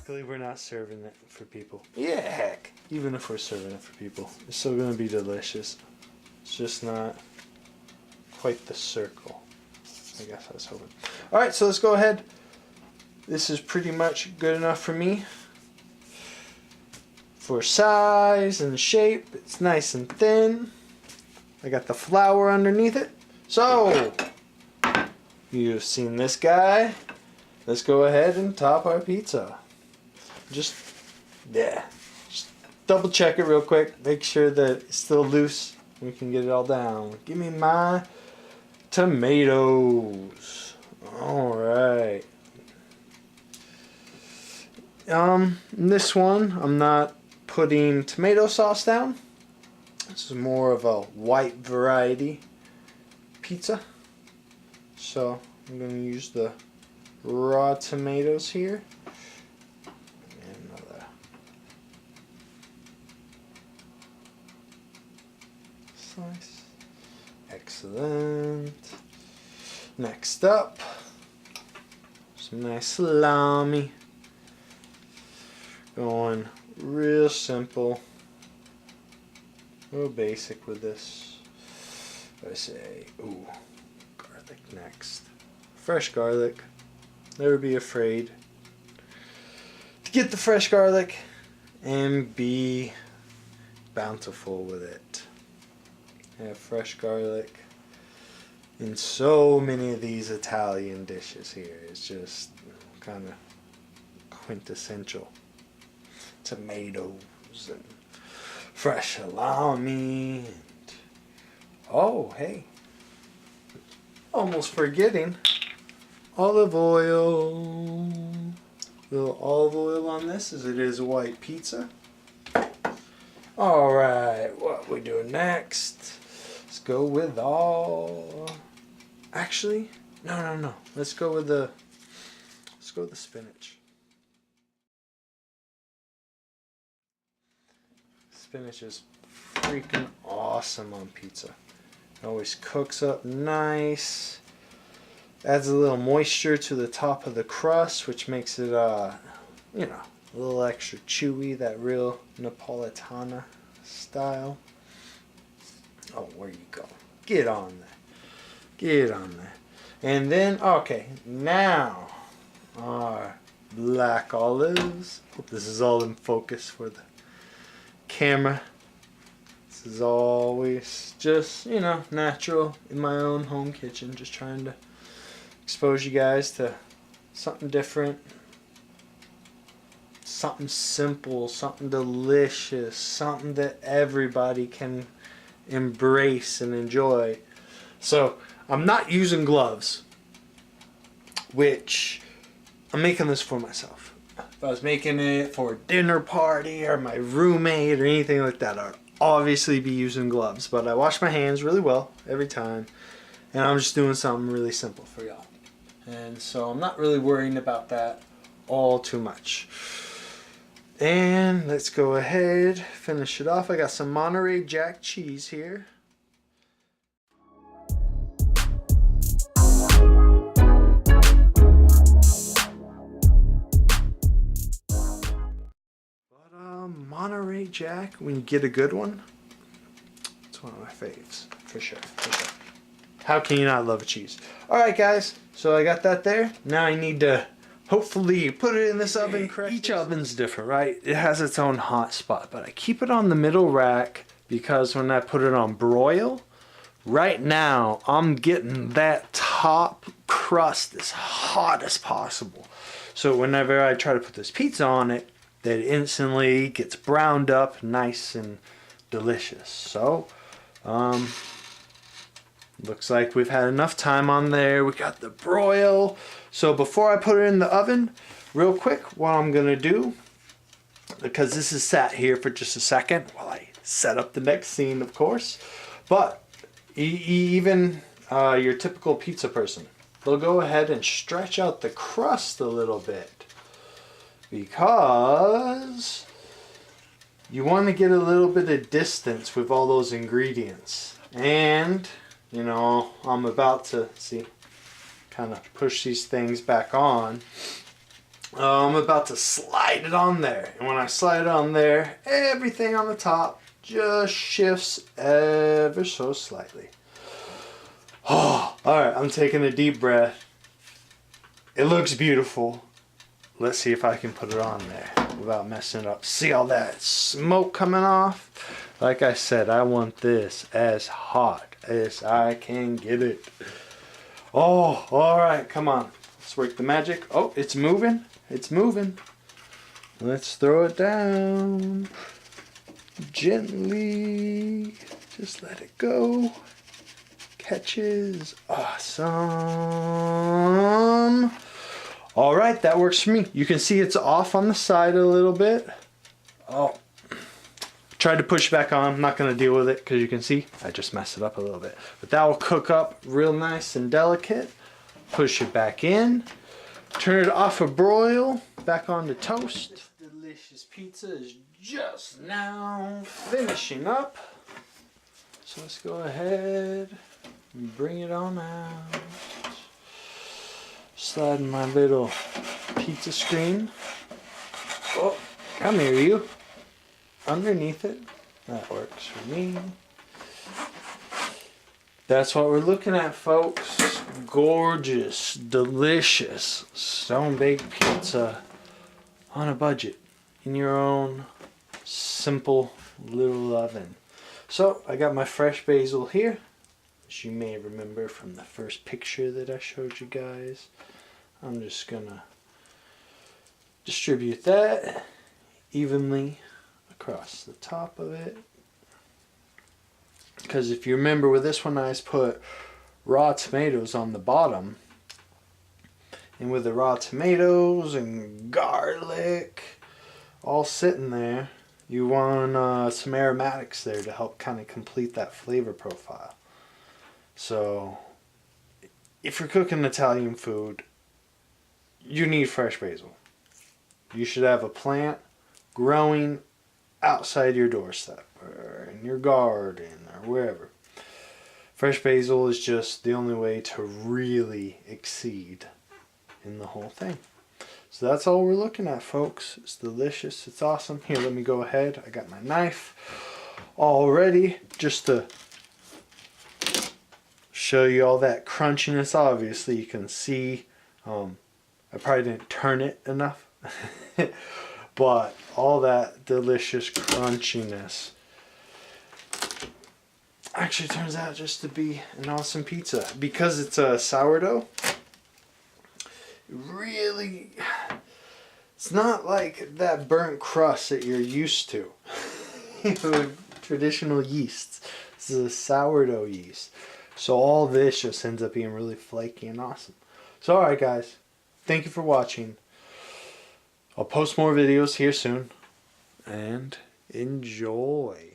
Luckily, we're not serving it for people. Yeah, heck. Even if we're serving it for people, it's still going to be delicious. It's just not quite the circle. I guess I was hoping. Alright, so let's go ahead. This is pretty much good enough for me. For size and shape, it's nice and thin. I got the flour underneath it. So, you've seen this guy. Let's go ahead and top our pizza. Just double check it real quick. Make sure that it's still loose. We can get it all down. Give me my tomatoes. Alright. This one, I'm not putting tomato sauce down. This is more of a white variety pizza. So, I'm going to use the raw tomatoes here. And another slice. Excellent. Next up, some nice salami. Going real simple, real basic with this. I say, ooh, garlic next. Fresh garlic. Never be afraid to get the fresh garlic and be bountiful with it. Have fresh garlic in so many of these Italian dishes here. It's just kind of quintessential. Tomatoes and fresh salami and, oh hey, almost forgetting, olive oil. Little olive oil on this as it is white pizza. Alright, what we doing next? Let's go with all, actually no, let's go with the spinach. Spinach is freaking awesome on pizza. It always cooks up nice. Adds a little moisture to the top of the crust, which makes it, you know, a little extra chewy, that real Napolitana style. Oh, where you go? Get on there. Get on there. And then, okay, now our black olives. Hope this is all in focus for the camera. This is always just, you know, natural in my own home kitchen. Just trying to expose you guys to something different, something simple, something delicious, something that everybody can embrace and enjoy. So I'm not using gloves, which I'm making this for myself. If I was making it for a dinner party or my roommate or anything like that, I'd obviously be using gloves. But I wash my hands really well every time. And I'm just doing something really simple for y'all. And so I'm not really worrying about that all too much. And let's go ahead, finish it off. I got some Monterey Jack cheese here. Monterey Jack, when you get a good one, it's one of my faves, for sure. How can you not love a cheese? Alright guys, so I got that there. Now I need to hopefully put it in this oven correctly. Each oven's different, right? It has its own hot spot, but I keep it on the middle rack because when I put it on broil, right now I'm getting that top crust as hot as possible. So whenever I try to put this pizza on it, that instantly gets browned up nice and delicious. So looks like we've had enough time on there. We got the broil. So before I put it in the oven, real quick, what I'm gonna do, because this is sat here for just a second while I set up the next scene, of course, but even your typical pizza person, they'll go ahead and stretch out the crust a little bit, because you want to get a little bit of distance with all those ingredients. And, you know, I'm about to, see, kind of push these things back on. I'm about to slide it on there. And when I slide it on there, everything on the top just shifts ever so slightly. Oh, alright, I'm taking a deep breath. It looks beautiful. Let's see if I can put it on there without messing it up. See all that smoke coming off? Like I said, I want this as hot as I can get it. Oh, alright, come on. Let's work the magic. Oh, it's moving. It's moving. Let's throw it down. Gently. Just let it go. Catches. Awesome. Alright, that works for me. You can see it's off on the side a little bit. Oh. Tried to push back on. I'm not going to deal with it because you can see I just messed it up a little bit. But that will cook up real nice and delicate. Push it back in. Turn it off a broil. Back on to toast. This delicious pizza is just now finishing up. So let's go ahead and bring it on out. Slide my little pizza screen. Oh, come here, you. Underneath it. That works for me. That's what we're looking at, folks. Gorgeous, delicious stone baked pizza on a budget in your own simple little oven. So I got my fresh basil here, as you may remember from the first picture that I showed you guys. I'm just gonna distribute that evenly across the top of it, because if you remember with this one I just put raw tomatoes on the bottom, and with the raw tomatoes and garlic all sitting there, you want some aromatics there to help kind of complete that flavor profile. So if you're cooking Italian food, you need fresh basil. You should have a plant growing outside your doorstep or in your garden or wherever. Fresh basil is just the only way to really exceed in the whole thing. So that's all we're looking at, folks. It's delicious. It's awesome. Here, let me go ahead. I got my knife all ready just to show you all that crunchiness. Obviously, you can see I probably didn't turn it enough. But all that delicious crunchiness actually turns out just to be an awesome pizza. Because it's a sourdough, really, it's not like that burnt crust that you're used to. Traditional yeasts. This is a sourdough yeast. So all this just ends up being really flaky and awesome. So alright guys, thank you for watching. I'll post more videos here soon. And enjoy.